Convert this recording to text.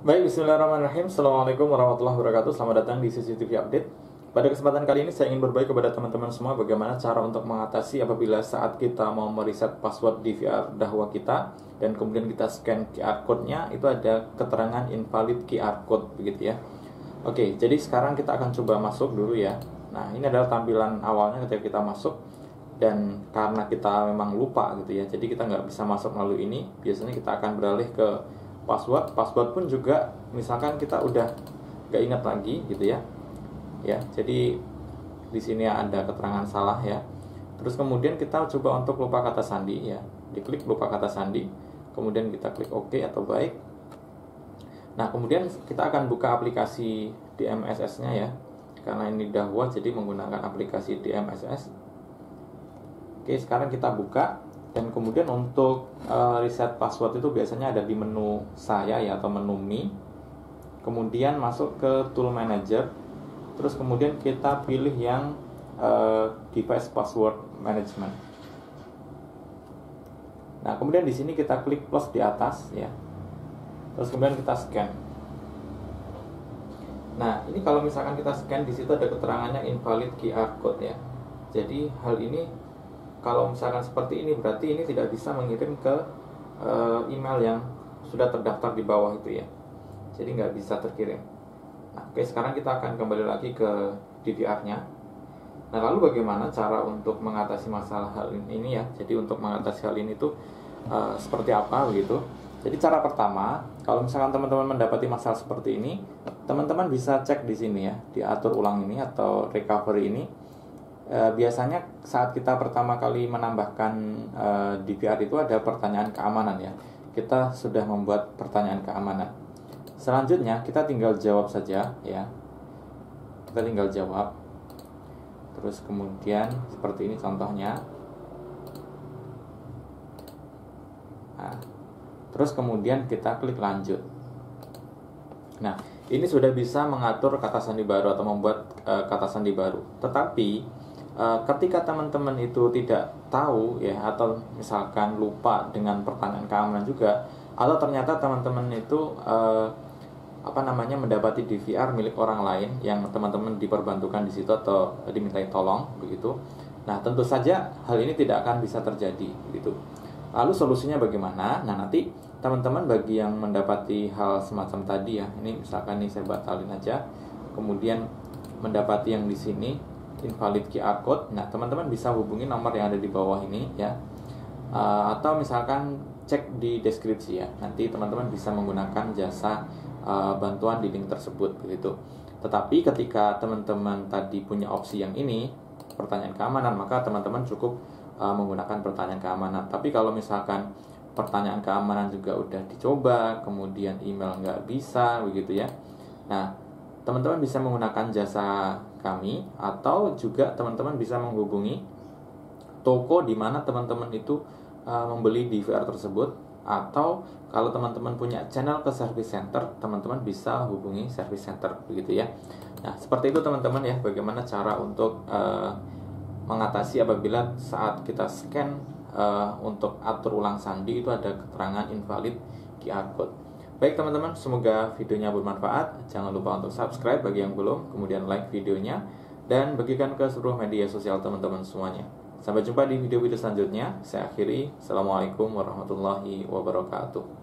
Baik, bismillahirrahmanirrahim. Assalamualaikum warahmatullahi wabarakatuh. Selamat datang di CCTV Update. Pada kesempatan kali ini saya ingin berbagi kepada teman-teman semua bagaimana cara untuk mengatasi apabila saat kita mau mereset password di VR Dahwa kita dan kemudian kita scan QR code-nya, itu ada keterangan invalid QR code begitu ya. Oke, jadi sekarang kita akan coba masuk dulu ya. Nah, ini adalah tampilan awalnya ketika kita masuk, dan karena kita memang lupa gitu ya, jadi kita nggak bisa masuk melalui ini. Biasanya kita akan beralih ke password pun juga misalkan kita udah nggak ingat lagi gitu ya. Jadi di sini ada keterangan salah ya. Terus kemudian kita coba untuk lupa kata sandi ya, diklik lupa kata sandi, kemudian kita klik OK atau baik. Nah, kemudian kita akan buka aplikasi DMSS-nya ya, karena ini Dahwa jadi menggunakan aplikasi DMSS. Oke, sekarang kita buka. Dan kemudian untuk reset password itu biasanya ada di menu saya ya, atau menu Mi. Kemudian masuk ke Tool Manager. Terus kemudian kita pilih yang Device Password Management. Nah, kemudian di sini kita klik plus di atas ya. Terus kemudian kita scan. Nah, ini kalau misalkan kita scan, di situ ada keterangannya invalid QR code ya. Jadi hal ini, kalau misalkan seperti ini, berarti ini tidak bisa mengirim ke email yang sudah terdaftar di bawah itu ya. Jadi nggak bisa terkirim. Nah, oke, sekarang kita akan kembali lagi ke DVR-nya. Nah, lalu bagaimana cara untuk mengatasi masalah hal ini ya? Jadi untuk mengatasi hal ini tuh seperti apa begitu? Jadi cara pertama, kalau misalkan teman-teman mendapati masalah seperti ini, teman-teman bisa cek di sini ya, diatur ulang ini atau recovery ini. Biasanya saat kita pertama kali menambahkan DVR itu ada pertanyaan keamanan ya. Kita sudah membuat pertanyaan keamanan. Selanjutnya kita tinggal jawab saja ya. Kita tinggal jawab. Terus kemudian seperti ini contohnya. Nah, terus kemudian kita klik lanjut. Nah, ini sudah bisa mengatur kata sandi baru atau membuat kata sandi baru. Tetapi ketika teman-teman itu tidak tahu ya, atau misalkan lupa dengan pertanyaan keamanan juga, atau ternyata teman-teman itu mendapati DVR milik orang lain yang teman-teman diperbantukan di situ atau dimintai tolong begitu. Nah, tentu saja hal ini tidak akan bisa terjadi begitu. Lalu solusinya bagaimana? Nah, nanti teman-teman bagi yang mendapati hal semacam tadi ya, ini misalkan nih saya batalin aja, kemudian mendapati yang di sini invalid QR code. Nah, teman-teman bisa hubungi nomor yang ada di bawah ini ya, atau misalkan cek di deskripsi ya. Nanti teman-teman bisa menggunakan jasa bantuan di link tersebut begitu. Tetapi ketika teman-teman tadi punya opsi yang ini, pertanyaan keamanan, maka teman-teman cukup menggunakan pertanyaan keamanan. Tapi kalau misalkan pertanyaan keamanan juga udah dicoba, kemudian email nggak bisa begitu ya. Nah, teman-teman bisa menggunakan jasa kami, atau juga teman-teman bisa menghubungi toko di mana teman-teman itu membeli DVR tersebut, atau kalau teman-teman punya channel ke service center, teman-teman bisa hubungi service center begitu ya. Nah, seperti itu teman-teman ya, bagaimana cara untuk mengatasi apabila saat kita scan untuk atur ulang sandi itu ada keterangan invalid QR code. Baik teman-teman, semoga videonya bermanfaat. Jangan lupa untuk subscribe bagi yang belum, kemudian like videonya, dan bagikan ke seluruh media sosial teman-teman semuanya. Sampai jumpa di video-video selanjutnya. Saya akhiri. Assalamualaikum warahmatullahi wabarakatuh.